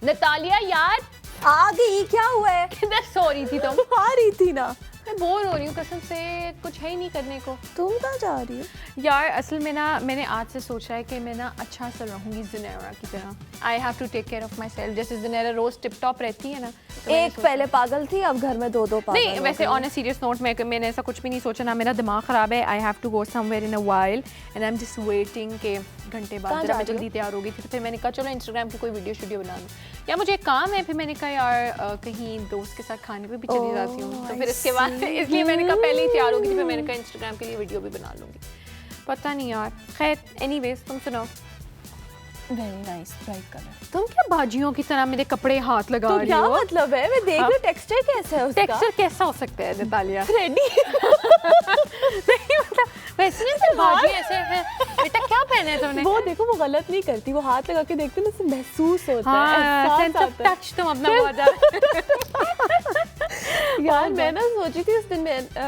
Natalia यार आ गई, क्या हुआ है? किधर सो रही थी तुम? आ रही थी ना। मैं बोर हो रही हूँ कसम से, कुछ है ही नहीं करने को। तुम कहाँ जा रही हो? यार असल में ना मैंने आज से सोचा है कि मैं ना अच्छा सा रहूँगी ज़ुनैरा की तरह। I have to take care of myself. जैसे ज़ुनैरा रोज़ टिप टॉप रहती है ना, तो एक पहले पागल थी, अब घर में दो पागल। नहीं वैसे ऑन अ सीरियस नोट मैंने ऐसा कुछ भी नहीं सोचा ना, मेरा दिमाग ख़राब है। I have to go somewhere in a while and I am just waiting के घंटे बाद जब मैं जल्दी तैयार हो गई थी, तो फिर मैंने कहा चलो इंस्टाग्राम की कोई वीडियो बना लूँ। यार मुझे एक काम है, फिर मैंने कहा यार कहीं दोस्त के साथ खाने पे भी चली जाती हूँ, तो फिर इसके बाद इसलिए मैंने कहा पहले ही तैयार होगी थी, फिर मैंने कहा इंस्टाग्राम के लिए वीडियो भी बना लूँगी। पता नहीं यार, खैर एनीवेज तुम सुनाओ। Very nice bright colour. तुम क्या बाजियों की तरह मेरे कपड़े हाथ लगा रही क्या हो? मतलब है? मैं देख रही हूँ टेक्सचर कैसा है उसका। टेक्सचर कैसा हो सकता है नतालिया? रेडी। नहीं मतलब वैसे नहीं तो बाजी ऐसे है। बेटा क्या पहने है तुमने? वो देखो, वो गलत नहीं करती, वो हाथ लगा के देखते ना, उससे महसूस होता है, हाँ, सेंस ऑफ टच तुम अपना बहुत ज़्यादा। यार मैं ना सोची थी उस दिन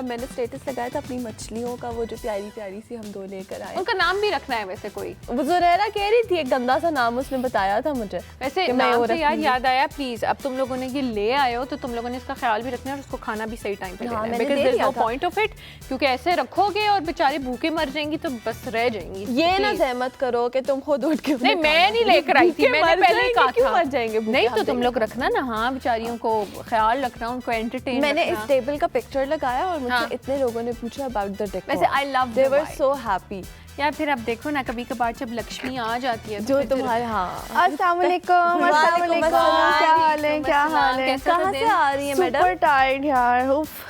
मैंने स्टेटस लगाया था अपनी मछलियों का, वो जो प्यारी प्यारी सी हम दो लेकर आए। उनका नाम भी रखना है वैसे कोई। वो ज़ुनैरा कह रही थी, एक गंदा सा नाम उसने बताया था मुझे। वैसे नाम से यार याद आया, प्लीज अब तुम लोगों ने ये ले आए हो तो तुम लोगों ने इसका ख्याल भी रखना है और उसको खाना भी सही टाइम पे देना है, because there is no point of it. क्योंकि ऐसे रखोगे और बेचारे भूखे मर जाएंगी तो बस रह जाएंगी। ये ना सहमत करो कि तुम खुद उठ के। नहीं मैं नहीं लेकर आई थी, मैंने पहले ही कहा था। मर जाएंगे नहीं तो तुम लोग रखना ना, हाँ बेचारियों को ख्याल रखना, उनको एंटरटेन। मैंने इस टेबल का पिक्चर लगाया और मुझे इतने लोगों ने पूछा अबाउट द डेकोर। वैसे I love they were so happy. यार फिर अब देखो ना, कभी कभार जब लक्ष्मी आ जाती है जो तुम्हारे, हाँ। अस्सलाम वालेकुम, अस्सलाम वालेकुम, क्या हाल है, क्या हाल है? कहाँ से आ रही है मैडम? सुपर टायर्ड यार, उफ।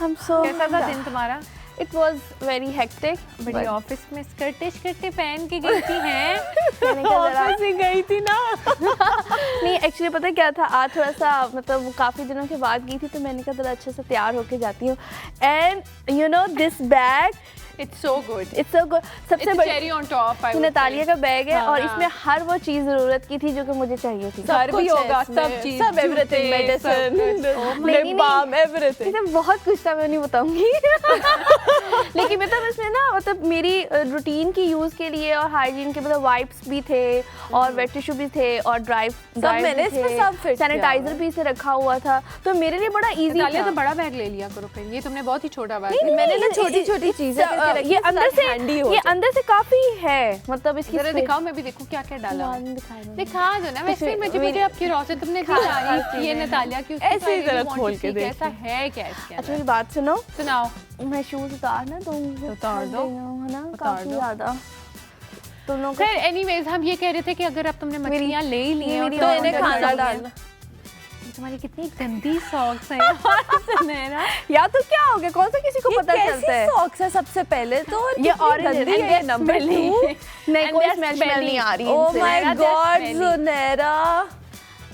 I'm so कैसा था दिन तुम्हारा? It was very hectic. बड़ी ऑफिस में स्कर्टे पहन के गई थी हैं? ऑफिस ही गई थी ना। नहीं एक्चुअली पता है क्या था, आज थोड़ा सा मतलब काफ़ी दिनों के बाद गई थी, तो मैंने कहा थोड़ा अच्छे से तैयार होके जाती हूँ। And you know this bag, It's so good. It's so good. सबसे It's बड़ी cherry on top. नतालिया का बैग है, हाँ, और हाँ। इसमें हर वो चीज़ ज़रूरत की थी जो कि मुझे चाहिए थी। घर भी होगा, सब चीज, सब everything, medicine, lip balm, everything. इसमें बहुत कुछ था, मैं नहीं बताऊंगी। लेकिन मतलब इसमें ना मतलब मेरी रूटीन की यूज़ के लिए और हाइजीन के मतलब वाइप्स भी थे और वेट टिश्यू भी थे और मैंने इसमें सब फिट किया सैनिटाइजर भी इसे रखा हुआ था, तो मेरे लिए बड़ा इजी नतालिया था। तो बड़ा बैग ले लिया करो फिर, ये तुमने बहुत ही छोटा बैग नहीं, मैंने ना ये- छोटी छोटी चीजें करके रखी ये है, अंदर से handy हो ये जाए। अंदर से काफी है, मतलब इसकी जरा space- दिखाओ, मैं भी देखूं क्या क्या डाला है। दिखाई दो। दिखा दो ना, वैसे ही मुझे आपकी रोशनी तुमने दी तारीफ की है नतालिया की, उसकी ऐसे ही तो I really जरा want खोल to के see देख। कैसा है क्या इसके अच्छा अंदर। मेरी बात सुनो, सुनाओ। मैं शूज उतारना दूंगी, उतार दो। है ना, उतार काफी दो। ज्यादा तुम लोग को खैर एनीवेज हम ये कह रहे थे कि अगर अब तुमने मछलियाँ ले ही ली हैं मेरी तो तो इन्हें order खाना कर डालना। तुम्हारी कितनी गंदी सॉक्स हैं यार सुनैरा। या तो क्या हो गया, कौन सा किसी को पता चलता है? सॉक्स है सबसे पहले तो, ये ऑरेंज है, है नंबर 2। नहीं कोई स्मेल नहीं आ रही ओह इनसे। My Sunaira, God that's Zunaira,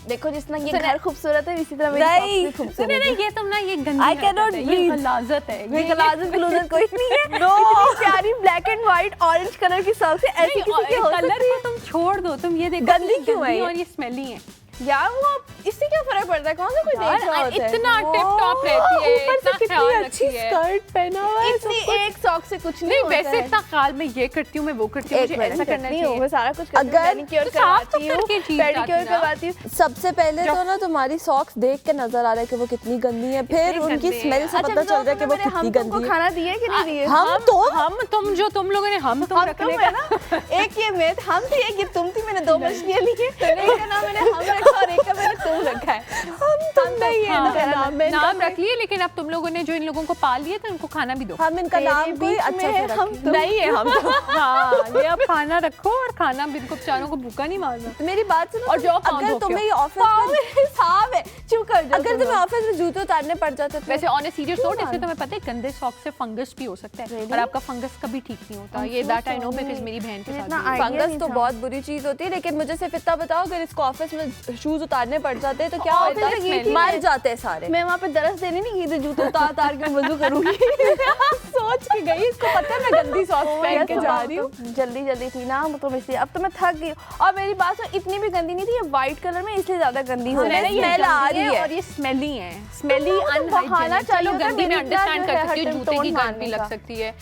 देखो जिस तरह ये सुने- घर खूबसूरत है, इसी तरह मेरी नहीं, socks भी खूबसूरत सुनैरा है। ये तुम ना ये गंदी I cannot हरकत है, ये breathe. गलाजत है, मेरे गलाजत ग्लूजत कोई नहीं है। No. इतनी प्यारी black and white orange colour की सॉक्स है, ऐसी किसी की हो कलर सकती को तुम छोड़ दो, तुम ये देखो गंदी ये क्यों है ये? और ये स्मेली है यार वो इससे क्या फर्क पड़ता है, कौन सा कोई देख रहा यार होता है? इतना टिप टॉप रहती है, ऊपर से इतना कितनी ख्याल अच्छी रखती है। स्कर्ट पहना हुआ है, इतनी एक सॉक्स से कुछ नहीं नहीं होता वैसे है। इतना ख्याल मैं ये करती हूँ, मैं वो करती हूँ, एक मुझे ऐसा करना नहीं हो, चाहिए। मैं सारा कुछ करती हूँ, अगर- मैनिक्योर तो साफ तो करवाती हूँ, करके चीज़ पेडिक्योर जाती ना। करवाती हूँ। सबसे पहले तो ना तुम्हारी सॉक्स देख के नजर आ रहा है कि वो कितनी गंदी है, फिर कितनी उनकी गंदी स्मेल है। से पता चल रहा है कि वो मैंने कितनी हम तुमको गंदी है। खाना दिए कि नहीं दिए? हम तुम जो तुम लोगों ने हम तुम हम रखने तुम का है ना, एक ये मैं हम थी, एक ये तुम थी, मैंने 2 मछलियाँ ली हैं, एक का नाम मैंने हम रखा और एक का मैंने तुम रखा है। हम तुम नहीं है हाँ, इनका नाम, मैं नाम इनका- रख लिए, लेकिन अब तुम लोगों ने जो इन लोगों को पाल लिया था उनको खाना भी दो। हम इनका तेरे नाम कोई बीच अच्छा में से हम रखें। तुम। नहीं है हम तो। हाँ ये अब खाना रखो और खाना भी इनको बेचारों को भूखा नहीं मारना। मेरी बात सुनो, और जाओ पाँव अगर धो के तुम्हें आओ। ये ऑफिस में साहब है, चुप कर जाओ अगर तुम तुम्हें लोग। ऑफिस में जूते उतारने पड़ जाते तो वैसे ऑन ए सीरियस क्यों नोट, इससे मानो? तुम्हें पता है गंदे सॉक्स से फंगस भी हो सकता है Really? और आपका फंगस कभी ठीक नहीं होता। ये दैट आई नो बिकॉज़ मेरी बहन के साथ इतना भी हुआ। idea फंगस नहीं तो था। बहुत बुरी चीज होती है, लेकिन मुझे सिर्फ इतना बताओ, अगर इसको ऑफिस में शूज उतारने पड़ जाते हैं तो क्या ऑफिस होता में गई है? थी मर मैं। जाते हैं सारे। मैं वहाँ पे दरस देने नहीं गई थी, जूते उतार उतार के वजू करूंगी। सोच के गई, इसको पता है मैं गंदी सॉक्स पहन के जा रही हूँ। जल्दी जल्दी थी ना मतलब इसलिए, अब तो मैं थक गई। और मेरी बात सुन, इतनी भी गंदी नहीं थी, ये व्हाइट कलर में इसलिए ज्यादा गंदी हो सुनैरा, रही ये है। smell आ रही है। और ये स्मेली है, स्मेली तो बहाना अनहाइजीनिक। चाहिए चलो होता है, गंदी में मेरी इतना अंडरस्टैंड जो कर है सकती हूँ, हर जूते टोन की गंद भी मारने लग का। सकती है,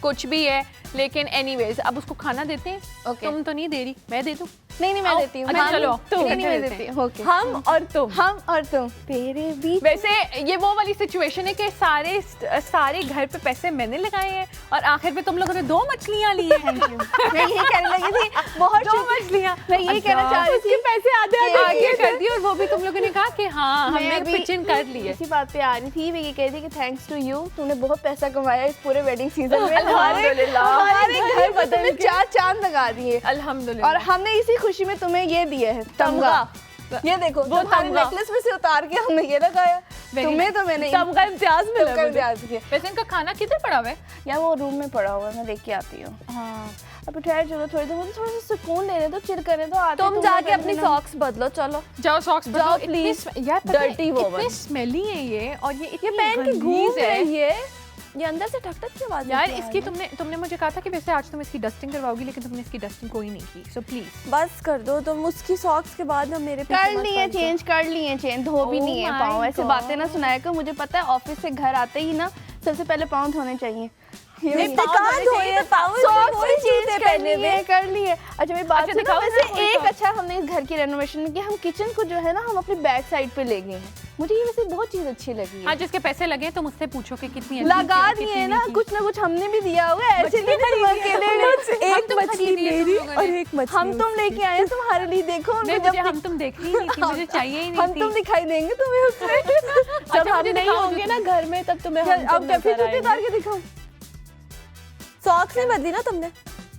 कुछ भी है, लेकिन एनीवेज अब उसको खाना देते हैं। Okay. तुम तो नहीं दे रही, मैं दे दूँ। नहीं मैं देती हूँ। अच्छा चलो नहीं मैं देती हूँ। ओके, हम और तुम तेरे बीच। वैसे ये वो वाली सिचुएशन है कि सारे घर पे पैसे मैंने लगाए हैं और आखिर पे तुम लोगों ने 2 मछलियाँ ली हैं। मैं यही कहने लगी थी, बहुत 2 मछलियाँ मैं यही कहना चाह रही थी, पैसे आगे कर दी और वो भी तुम लोगों ने कहा कि हाँ मैं हमने अभी पिचिंग कर ली है। इसी बात पे आ रही थी, मैं ये कह रही थी कि थैंक्स टू यू, तूने बहुत पैसा कमाया इस पूरे वेडिंग सीजन में। अल्हम्दुलिल्लाह। हमारे घर पर तुमने 4 चांद लगा दिए अल्हम्दुलिल्लाह। और हमने इसी खुशी में तुम्हें ये दिए है तमगा। ये देखो वो तुम्हारे तमगा। नेकलेस में से उतार के हमने ये लगाया, तुम्हें तो मैंने तमगा इम्तियाज मिला तमगा मुझे। इम्तियाज किया। वैसे इनका खाना किधर पड़ा हुआ है? या वो रूम में पड़ा हुआ है, मैं लेके आती हूँ। हाँ अब ठहर चलो थोड़ी देर, मुझे थोड़ा सा सुकून लेने दो, चिल करने दो। आते तुम तो जाके मैं अपनी पहनना। सॉक्स बदलो, चलो जाओ सॉक्स जाओ, बदलो। please। यार पता है, Dirty woman। इतने स्मेली है ये और ये इतनी पहन के घूम गंदीज है। रही है, ये अंदर से ठक ठक की आवाज यार निकल इसकी रही है। तुमने मुझे कहा था कि वैसे आज तुम इसकी डस्टिंग करवाओगी, लेकिन तुमने इसकी डस्टिंग कोई नहीं की। सो प्लीज बस कर दो तुम, उसकी सॉक्स के बाद हम मेरे पीछे कर मत लिए पड़ जाओ। चेंज, कर लिए चेंज, धो भी Oh नहीं है my पाँव। ऐसे God। बातें ना सुनाया कर, मुझे पता है ऑफिस से घर आते ही ना सबसे पहले पाँव धोने चाहिए। नहीं, कहाँ धोए पाँव, सॉक्स वही भी जूते चेंज पहने करनी है, हुए। कर लिए। अच्छा मेरी बात अच्छा, सुनो, दिखाओ वैसे जरा कोई एक सॉक्स। अच्छा हमने इस घर की रेनोवेशन में किया, हम किचन को जो है ना हम अपनी बैक साइड पे ले गए हैं। मुझे ये वैसे बहुत चीज अच्छी लगी हाँ है। जिसके पैसे लगे हैं तो मुझसे पूछो कि कितनी अच्छी लगा की और दिए कितनी ना, नहीं की। कुछ ना कुछ हमने भी दिया हुआ है, ऐसे नहीं तुम अकेले एक तुम मछली खरीदी है तुम मेरी लोगों और ने। एक मछली हम तुम लेके आए हैं तुम्हारे लिए, देखो नहीं उनको मुझे जब हम तुम देखती ही नहीं थी, मुझे चाहिए ही नहीं हम थी। तुम दिखाई देंगे तुम्हें उसमें। जब हम मुझे नहीं दिखाओ होंगे ना घर में तब तुम्हें चल, हम अब क्या फिर जूते उतार के दिखाओ। सॉक्स नहीं बदली ना तुमने?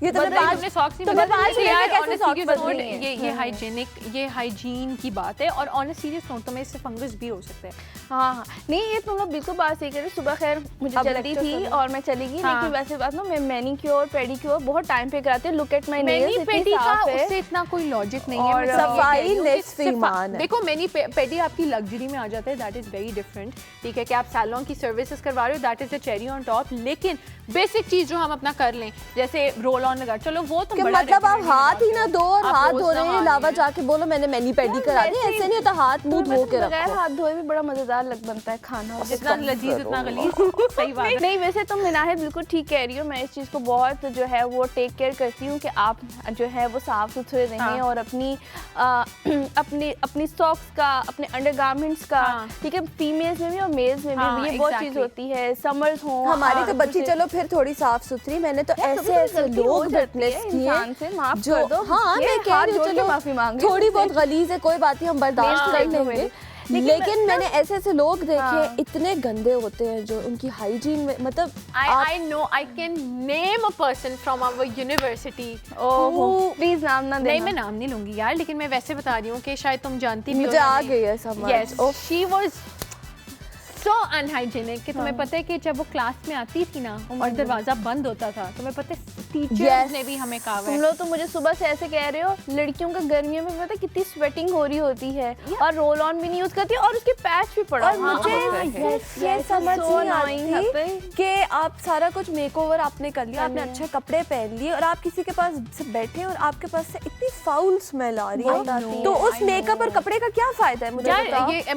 ये तुमने नहीं, पाँच तुमने सॉक्स नहीं तुमने बदले। पाँच यार, मिनट में on a कैसे सॉक्स serious बदली note, हैं? ये हाइजीनिक, ये हाइजीन की बात है और ऑन अ सीरियस नोट तुम्हें इससे फंगस भी हो सकता है। हाँ नहीं ये तुम लोग बिल्कुल बात सही कर रहे हो। सुबह खैर मुझे अब जल्दी lecture थी सुनो। और मैं चली गई, हाँ। लेकिन वैसे बात ना मैं मैनीक्योर पेडिक्योर बहुत टाइम पे कराती हूँ। Look at my nails, many इतनी पेडी का साफ है। उससे इतना कोई लॉजिक नहीं है। और मैं सिर्फ ये सफाई कह रही हूँ कि निस्फ ईमान है। देखो मैनी पेडी आपकी लग्जरी में आ जाता है, दैट इज वेरी डिफरेंट। ठीक है कि आप सैलून की सर्विसेज करवा रहे हो, that is a cherry on top. लेकिन बेसिक चीज जो हम अपना कर लें जैसे रोल ऑन लगा, चलो वो तो बड़ा मतलब आप regularly हाथ ही ना लगाते दो हो। और आप हाथ रोज धोने के नहा अलावा रहे हैं। जाके बोलो मैंने मैनी पेडी करा दी, ऐसे नहीं होता। हाथ मुंह धो के बगैर रखो। हाथ धोए भी बड़ा मजेदार लग बनता है खाना। जितना लजीज उतना गलीज, सही बात है। नहीं वैसे तुम मिनाहे बिल्कुल ठीक कह रही हो, मैं इस चीज़ को बहुत जो है वो टेक केयर करती हूँ कि आप जो है वो साफ सुथरे रहें हाँ। और अपनी सॉक्स का, अपने अंडरगारमेंट्स का, हाँ। ठीक है, फीमेल्स में भी और मेल्स में भी हाँ, ये बहुत चीज़ exactly। होती है। समर्स हो हमारी तो बच्ची चलो फिर थोड़ी साफ सुथरी, मैंने तो ऐसे ऐसे लोग विटनेस किए इंसान से माफ जो कर दो। हाँ ये मैं कह हाथ रही हूँ जोड़ के चलो माफी मांग रही हूँ थोड़ी तुमसे। बहुत गलीज है कोई बात नहीं, हम बर्दाश्त हाँ, कर लेकिन लेंगे। लेकिन लेकिन मैंने ऐसे ऐसे लोग देखे हाँ। इतने गंदे होते हैं जो उनकी हाइजीन में मतलब I know I can name a person from our university ओहो who- प्लीज नाम ना नहीं देना। मैं नाम नहीं लूंगी यार, लेकिन मैं वैसे बता रही हूँ कि शायद तुम जानती भी हो मुझे या आ नहीं। गई है समझ। Yes, she was so unhygienic कि तुम्हें पता है कि जब वो क्लास में आती थी ना और दरवाजा बंद होता था, तुम्हें पता है टीचर्स Yes. ने भी हमें कहा हुआ तुम है। लोग तो मुझे सुबह से ऐसे कह रहे हो, लड़कियों का गर्मियों में पता है कितनी स्वेटिंग हो रही होती है और रोल ऑन भी नहीं यूज करती और उसके पैच भी पड़ा और हुआ मुझे होता है। ये समझ so नहीं annoying आती है। कि आप सारा कुछ मेकओवर आपने कर लिया, आपने अच्छे कपड़े पहन लिए और आप किसी के पास से बैठे और आपके पास से इतनी फाउल स्मेल आ रही बहुत आती है, है, तो उस मेकअप और कपड़े का क्या फायदा है मुझे यार बताओ। ये